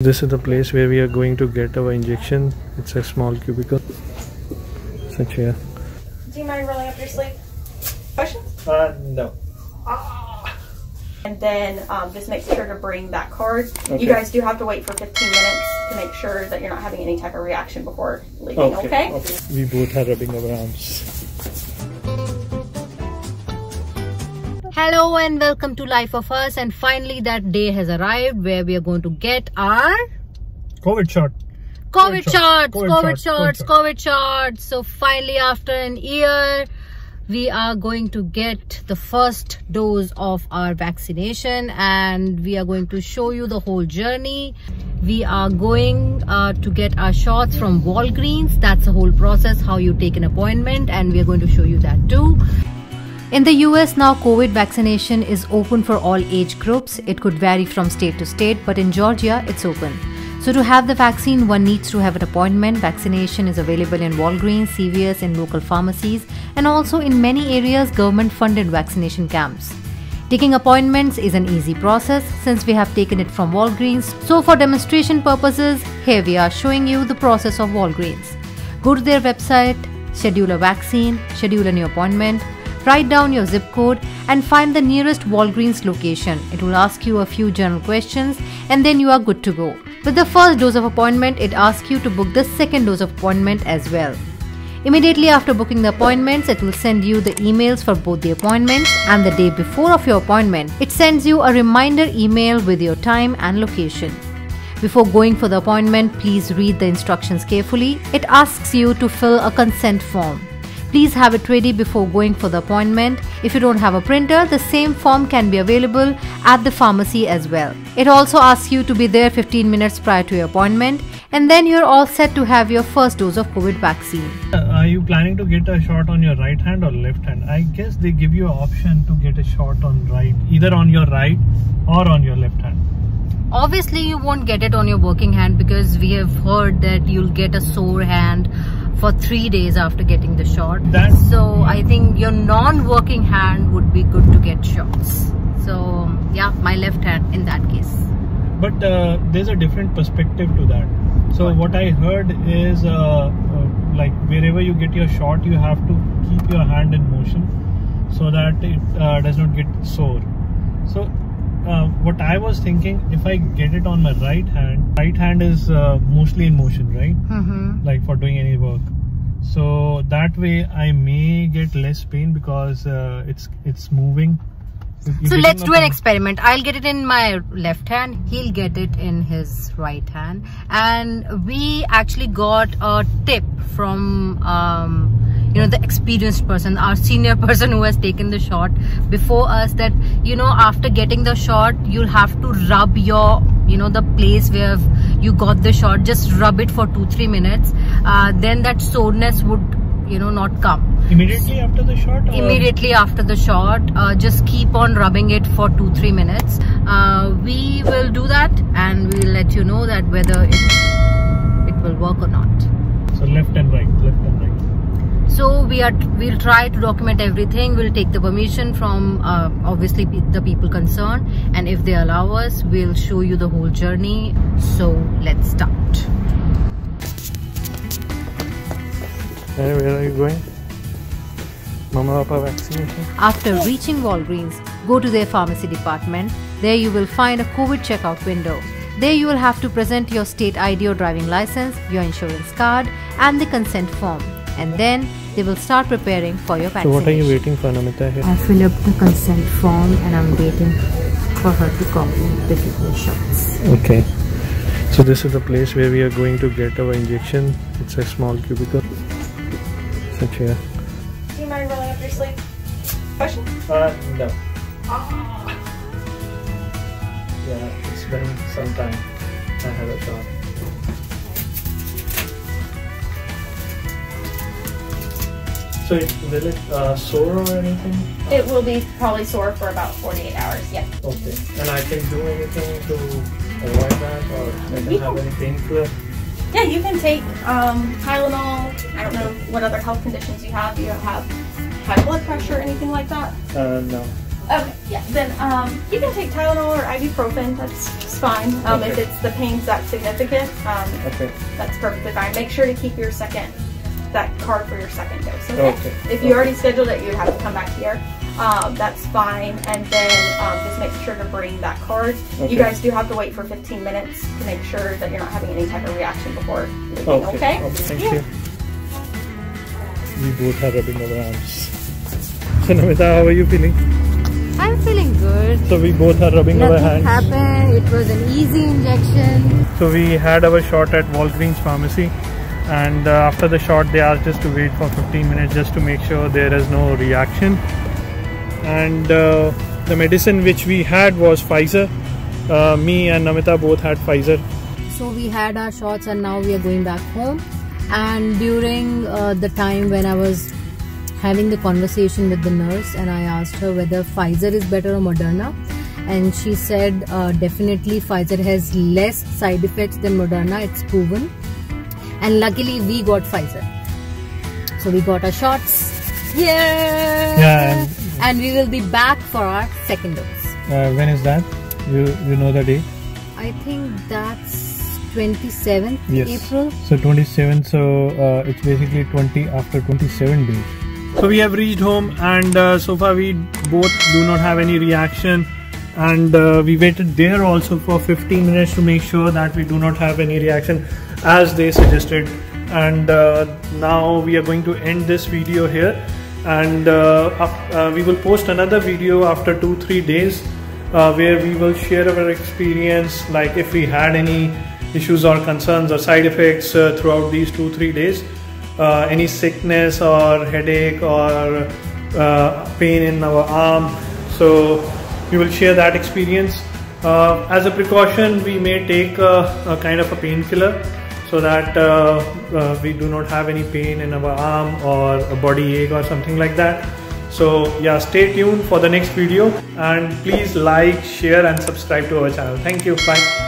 This is the place where we are going to get our injection. It's a small cubicle. Such here. Do you mind rolling up your sleeve? Questions? No. And then just make sure to bring that card. Okay. You guys do have to wait for 15 minutes to make sure that you're not having any type of reaction before leaving, okay? We both are rubbing our arms. Hello and welcome to Life of Us, and finally that day has arrived where we are going to get our COVID shot. COVID shots. So finally after an year we are going to get the first dose of our vaccination, and we are going to show you the whole journey. We are going to get our shots from Walgreens. That's the whole process, how you take an appointment, and we are going to show you that too. In the US now, COVID vaccination is open for all age groups. It could vary from state to state, but in Georgia, it's open. So to have the vaccine, one needs to have an appointment. Vaccination is available in Walgreens, CVS, and local pharmacies, and also in many areas, government-funded vaccination camps. Taking appointments is an easy process since we have taken it from Walgreens. So for demonstration purposes, here we are showing you the process of Walgreens. Go to their website, schedule a vaccine, schedule a new appointment, write down your zip code and find the nearest Walgreens location. It will ask you a few general questions and then you are good to go. With the first dose of appointment, it asks you to book the second dose of appointment as well. Immediately after booking the appointments, it will send you the emails for both the appointments, and the day before of your appointment, it sends you a reminder email with your time and location. Before going for the appointment, please read the instructions carefully. It asks you to fill a consent form. Please have it ready before going for the appointment. If you don't have a printer, the same form can be available at the pharmacy as well. It also asks you to be there 15 minutes prior to your appointment, and then you're all set to have your first dose of COVID vaccine. Are you planning to get a shot on your right hand or left hand? I guess they give you an option to get a shot on right, either on your right or on your left hand. Obviously, you won't get it on your working hand because we have heard that you'll get a sore hand for 3 days after getting the shot. So I think your non-working hand would be good to get shots. So yeah, my left hand in that case. But there's a different perspective to that. So what I heard is like wherever you get your shot, you have to keep your hand in motion so that it does not get sore. So what I was thinking, if I get it on my right hand is mostly in motion, right? Like for doing any work. So that way I may get less pain because it's moving. So let's do an experiment. I'll get it in my left hand, he'll get it in his right hand, and we actually got a tip from the experienced person, our senior person who has taken the shot before us, that after getting the shot you'll have to rub your the place where you got the shot, just rub it for 2-3 minutes, then that soreness would not come. Immediately after the shot? Or? Immediately after the shot, just keep on rubbing it for 2-3 minutes. We will do that and we'll let you know that whether it will work or not. So left and right. So we'll try to document everything. We'll take the permission from obviously the people concerned, and if they allow us, we'll show you the whole journey. So let's start. Hey, where are you going? Mama Papa vaccination. After reaching Walgreens, go to their pharmacy department. There you will find a COVID checkout window. There you will have to present your state ID or driving license, your insurance card and the consent form. And then they will start preparing for your vaccination. So what are you waiting for, Namita? I fill up the consent form and I'm waiting for her to copy the different shots. Okay. So this is the place where we are going to get our injection. It's a small cubicle. Such here. Do you mind rolling up your sleeve? Questions? No. Yeah, it's been some time I had a shot. So will it sore or anything? It will be probably sore for about 48 hours, yeah. Okay. And I can do anything to avoid that, or I can have any painkiller? Yeah, you can take Tylenol. I don't know what other health conditions you have. Do you have high blood pressure or anything like that? No. Okay, yeah. Then you can take Tylenol or ibuprofen. That's just fine. Okay. If it's the pain's that significant, Okay. that's perfectly fine. Make sure to keep that card for your second dose. Okay. Okay. If you already scheduled it, you'd have to come back here. That's fine. And then just make sure to bring that card. Okay. You guys do have to wait for 15 minutes to make sure that you're not having any type of reaction before leaving. Okay. Thank Yeah. you. We both are rubbing our arms. So Namita, how are you feeling? I'm feeling good. So we both are rubbing our Nothing hands. happened. It was an easy injection. So we had our shot at Walgreens pharmacy, and after the shot they asked us to wait for 15 minutes just to make sure there is no reaction. And the medicine which we had was Pfizer. Me and Namita both had Pfizer. So we had our shots and now we are going back home. And during the time when I was having the conversation with the nurse and I asked her whether Pfizer is better or Moderna, and she said definitely Pfizer has less side effects than Moderna, it's proven. And luckily we got Pfizer. So we got our shots. Yeah. And we will be back for our second dose. When is that? You know the day? I think that's 27th April. So 27th, so it's basically 20 after 27 days. So we have reached home, and so far we both do not have any reaction, and we waited there also for 15 minutes to make sure that we do not have any reaction as they suggested. And now we are going to end this video here, and we will post another video after 2-3 days where we will share our experience, like if we had any issues or concerns or side effects throughout these 2-3 days, any sickness or headache or pain in our arm. So we will share that experience. As a precaution, we may take a kind of a painkiller so that we do not have any pain in our arm or a body ache or something like that. So yeah, stay tuned for the next video, and please like, share and subscribe to our channel. Thank you. Bye.